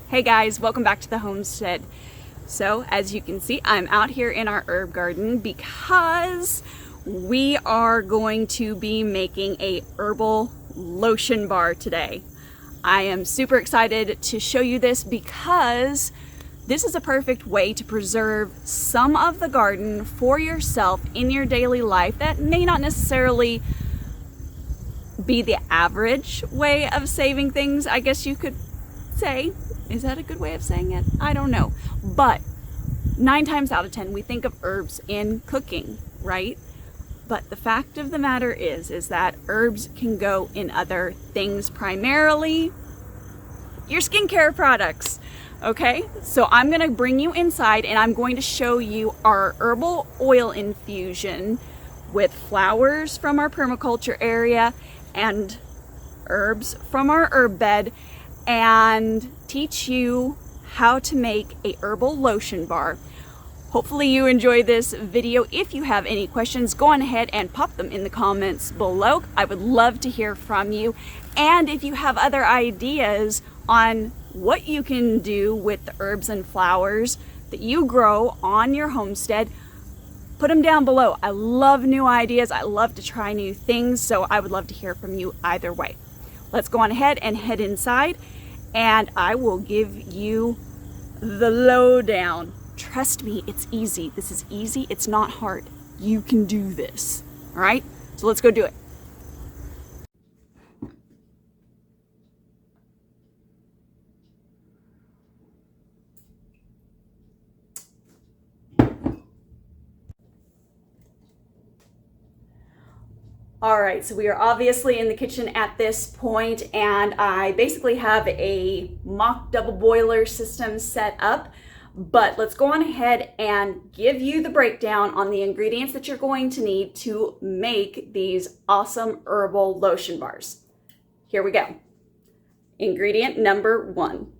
Hey guys, welcome back to the homestead. So as you can see, I'm out here in our herb garden because we are going to be making a herbal lotion bar today. I am super excited to show you this because this is a perfect way to preserve some of the garden for yourself in your daily life that may not necessarily be the average way of saving things, I guess you could say. Is that a good way of saying it? I don't know. But 9 times out of 10, we think of herbs in cooking, right? But the fact of the matter is that herbs can go in other things, primarily your skincare products. Okay, so I'm gonna bring you inside and I'm going to show you our herbal oil infusion with flowers from our permaculture area and herbs from our herb bed, and teach you how to make a herbal lotion bar. Hopefully you enjoy this video. If you have any questions, go on ahead and pop them in the comments below. I would love to hear from you. And if you have other ideas on what you can do with the herbs and flowers that you grow on your homestead, put them down below. I love new ideas. I love to try new things, so I would love to hear from you either way. Let's go on ahead and head inside and I will give you the lowdown. Trust me, it's easy. This is easy. It's not hard. You can do this. All right? So let's go do it. All right, so we are obviously in the kitchen at this point, and I basically have a mock double boiler system set up, but let's go on ahead and give you the breakdown on the ingredients that you're going to need to make these awesome herbal lotion bars. Here we go. Ingredient number 1.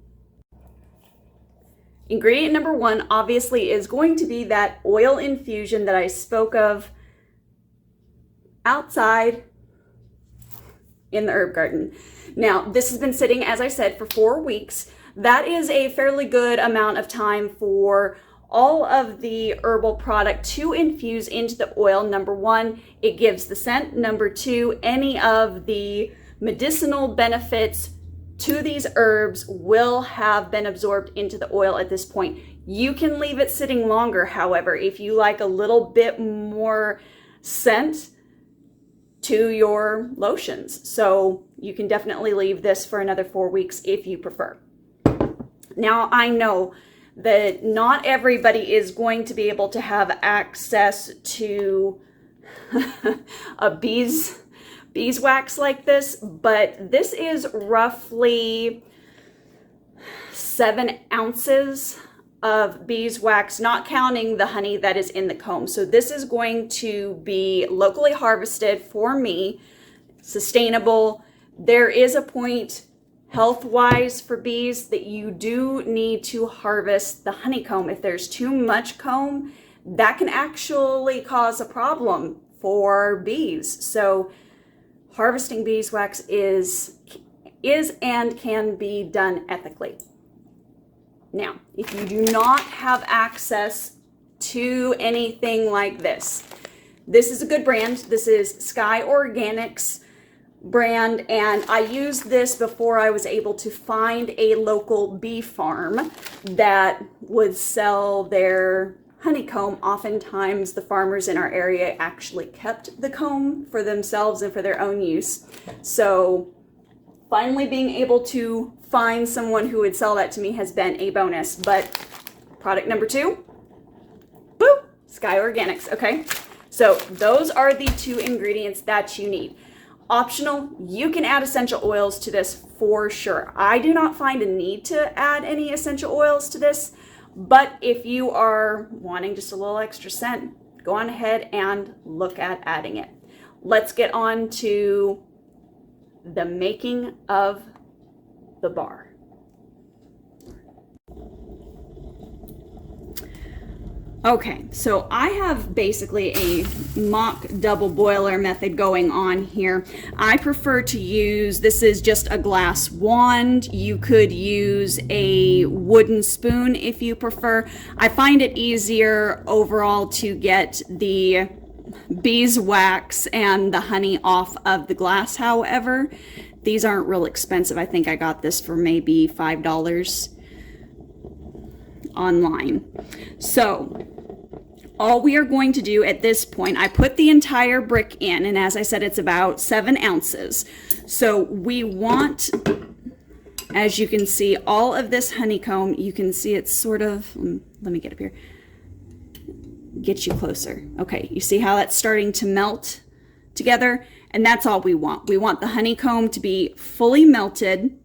Ingredient number 1 obviously is going to be that oil infusion that I spoke of outside in the herb garden. Now, this has been sitting, as I said, for 4 weeks. That is a fairly good amount of time for all of the herbal product to infuse into the oil. Number 1, it gives the scent. Number 2, any of the medicinal benefits to these herbs will have been absorbed into the oil at this point. You can leave it sitting longer, however, if you like a little bit more scent to your lotions. So you can definitely leave this for another 4 weeks if you prefer. Now, I know that not everybody is going to be able to have access to a beeswax like this, but this is roughly 7 ounces of beeswax, not counting the honey that is in the comb. So this is going to be locally harvested for me, sustainable. There is a point health-wise for bees that you do need to harvest the honeycomb. If there's too much comb, that can actually cause a problem for bees. So harvesting beeswax is and can be done ethically. Now, if you do not have access to anything like this, this is a good brand. This is Sky Organics brand, and I used this before I was able to find a local bee farm that would sell their honeycomb. Oftentimes, the farmers in our area actually kept the comb for themselves and for their own use. So finally being able to find someone who would sell that to me has been a bonus. But product number 2, boop, Sky Organics, okay? So those are the 2 ingredients that you need. Optional, you can add essential oils to this for sure. I do not find a need to add any essential oils to this, but if you are wanting just a little extra scent, go on ahead and look at adding it. Let's get on to the making of the bar. Okay, so I have basically a mock double boiler method going on here. I prefer to use, this is just a glass wand. You could use a wooden spoon if you prefer. I find it easier overall to get the beeswax and the honey off of the glass. However, these aren't real expensive. I think I got this for maybe $5 online. So all we are going to do at this point, I put the entire brick in, and as I said, it's about 7 ounces. So we want, as you can see, all of this honeycomb. You can see it's sort of, let me get up here, get you closer. Okay, you see how that's starting to melt together? And that's all we want. We want the honeycomb to be fully melted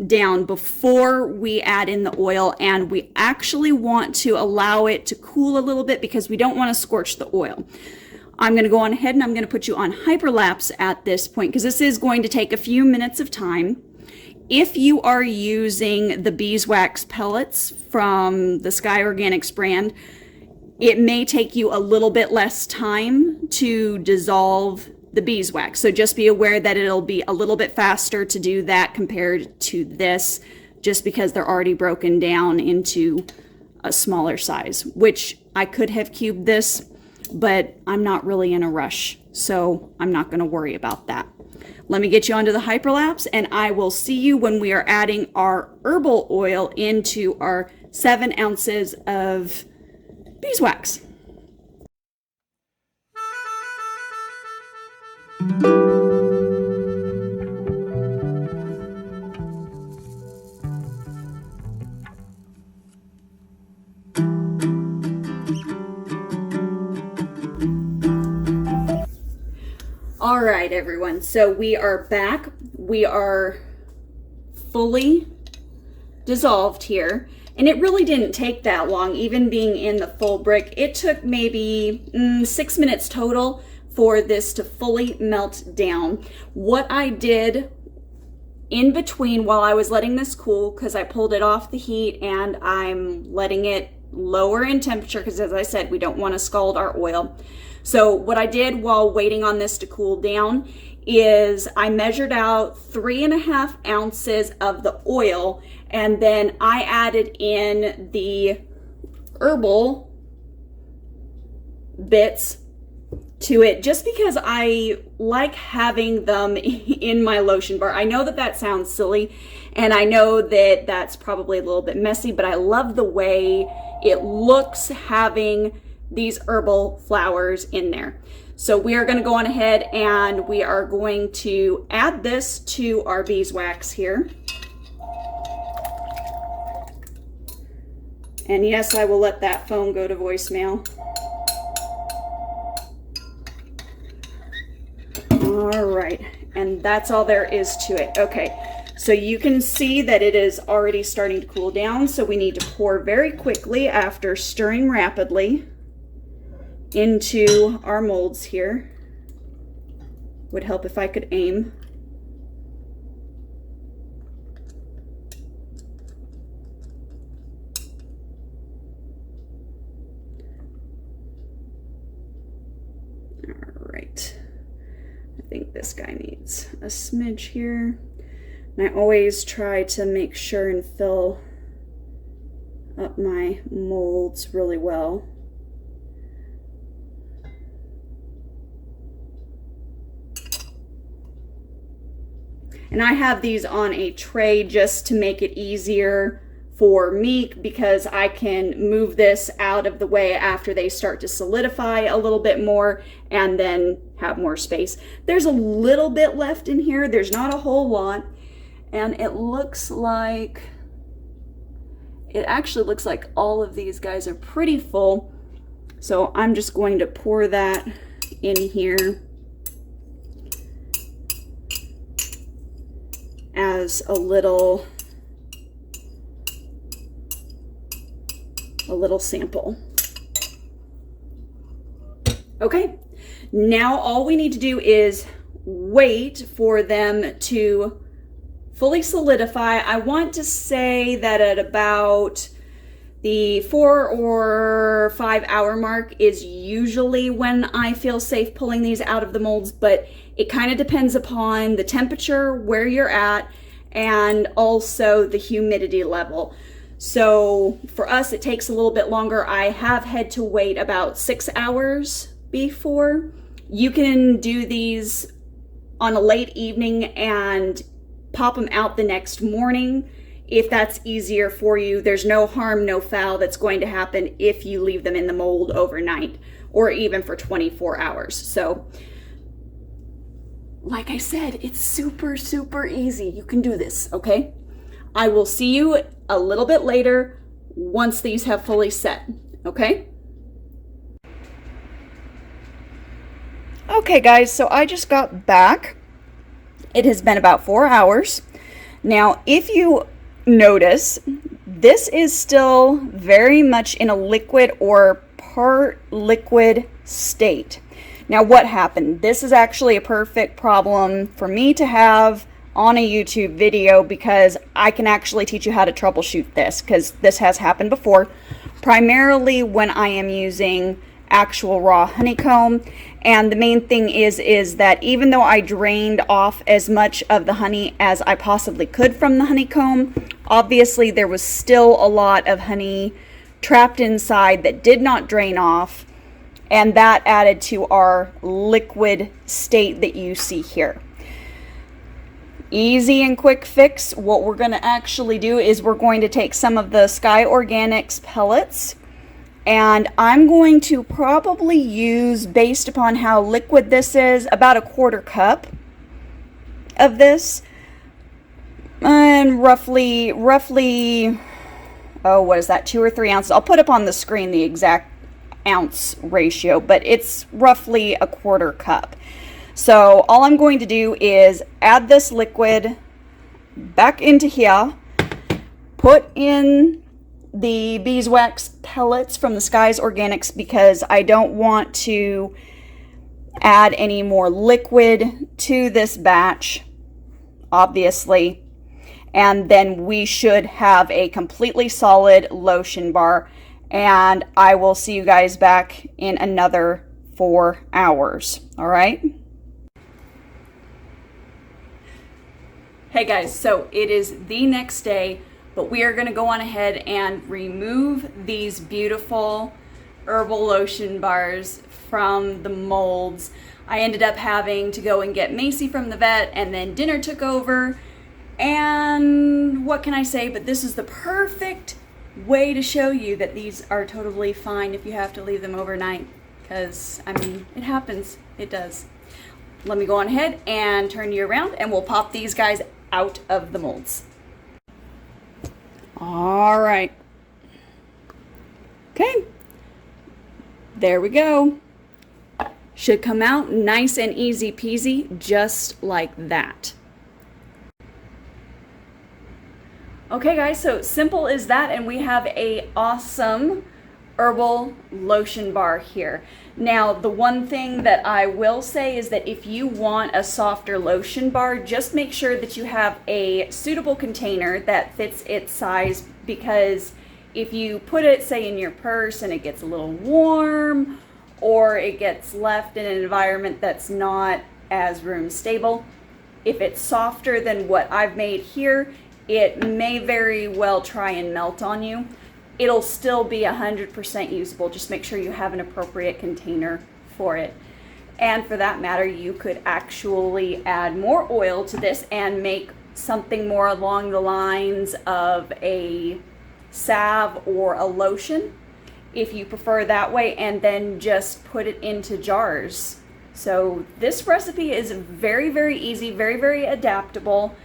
down before we add in the oil, and we actually want to allow it to cool a little bit because we don't want to scorch the oil. I'm going to go on ahead and I'm going to put you on hyperlapse at this point because this is going to take a few minutes of time. If you are using the beeswax pellets from the Sky Organics brand, it may take you a little bit less time to dissolve the beeswax. So just be aware that it'll be a little bit faster to do that compared to this, just because they're already broken down into a smaller size, which I could have cubed this, but I'm not really in a rush, so I'm not going to worry about that. Let me get you onto the hyperlapse, and I will see you when we are adding our herbal oil into our 7 ounces of beeswax. All right, everyone, so we are back. We are fully dissolved here, and it really didn't take that long, even being in the full brick. It took maybe 6 minutes total for this to fully melt down. What I did in between while I was letting this cool, because I pulled it off the heat and I'm letting it lower in temperature, because as I said, we don't want to scald our oil. So what I did while waiting on this to cool down is I measured out 3.5 ounces of the oil, and then I added in the herbal bits to it, just because I like having them in my lotion bar. I know that that sounds silly, and I know that that's probably a little bit messy, but I love the way it looks having these herbal flowers in there. So we are going to go on ahead and we are going to add this to our beeswax here. And yes, I will let that phone go to voicemail. All right, and that's all there is to it. Okay, so you can see that it is already starting to cool down, so we need to pour very quickly after stirring rapidly into our molds here. Would help if I could aim. All right. I think this guy needs a smidge here. And I always try to make sure and fill up my molds really well. And I have these on a tray just to make it easier for me, because I can move this out of the way after they start to solidify a little bit more and then have more space. There's a little bit left in here. There's not a whole lot. And it looks like, it actually looks like all of these guys are pretty full. So I'm just going to pour that in here as a little sample. Okay, now all we need to do is wait for them to fully solidify. I want to say that at about The 4 or 5 hour mark is usually when I feel safe pulling these out of the molds, but it kind of depends upon the temperature, where you're at, and also the humidity level. So for us, it takes a little bit longer. I have had to wait about 6 hours before. You can do these on a late evening and pop them out the next morning if that's easier for you. There's no harm, no foul that's going to happen if you leave them in the mold overnight or even for 24 hours. So like I said, it's super, super easy. You can do this, okay? I will see you a little bit later once these have fully set, okay? Okay guys, so I just got back. It has been about 4 hours. Now, if you notice, this is still very much in a liquid or part liquid state. Now, what happened? This is actually a perfect problem for me to have on a YouTube video because I can actually teach you how to troubleshoot this, because this has happened before, primarily when I am using actual raw honeycomb. And the main thing is that even though I drained off as much of the honey as I possibly could from the honeycomb, obviously there was still a lot of honey trapped inside that did not drain off, and that added to our liquid state that you see here. Easy and quick fix. What we're going to actually do is we're going to take some of the Sky Organics pellets, and I'm going to probably use, based upon how liquid this is, about a 1/4 cup of this, and roughly, oh, what is that, 2 or 3 ounces? I'll put up on the screen the exact ounce ratio, but it's roughly a 1/4 cup. So all I'm going to do is add this liquid back into here, put in the beeswax pellets from the Sky's Organics because I don't want to add any more liquid to this batch, obviously. And then we should have a completely solid lotion bar, and I will see you guys back in another 4 hours. All right? Hey guys, so it is the next day, but we are going to go on ahead and remove these beautiful herbal lotion bars from the molds. I ended up having to go and get Macy from the vet, and then dinner took over. And what can I say, but this is the perfect way to show you that these are totally fine if you have to leave them overnight, because I mean, it happens. It does. Let me go on ahead and turn you around, and we'll pop these guys out of the molds. All right. Okay. There we go. Should come out nice and easy peasy, just like that. Okay guys, so simple as that, and we have a awesome herbal lotion bar here. Now, the one thing that I will say is that if you want a softer lotion bar, just make sure that you have a suitable container that fits its size, because if you put it, say, in your purse and it gets a little warm, or it gets left in an environment that's not as room stable, if it's softer than what I've made here, it may very well try and melt on you. It'll still be 100% usable. Just make sure you have an appropriate container for it. And for that matter, you could actually add more oil to this and make something more along the lines of a salve or a lotion, if you prefer that way, and then just put it into jars. So this recipe is very, very easy, very, very adaptable,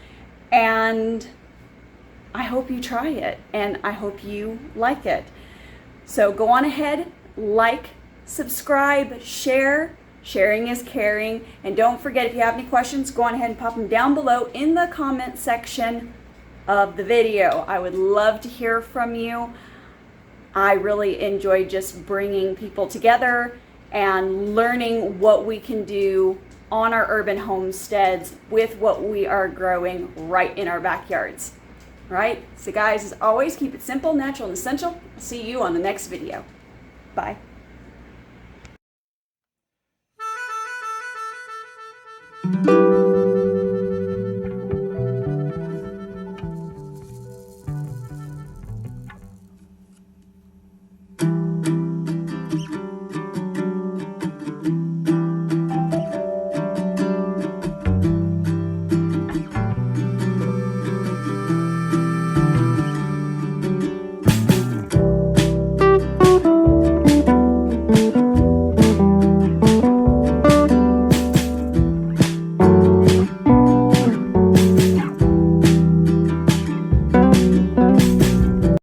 and I hope you try it, and I hope you like it. So go on ahead, like, subscribe, share. Sharing is caring. And don't forget, if you have any questions, go on ahead and pop them down below in the comment section of the video. I would love to hear from you. I really enjoy just bringing people together and learning what we can do on our urban homesteads with what we are growing right in our backyards. right? So guys, as always, keep it simple, natural, and essential. I'll see you on the next video. Bye.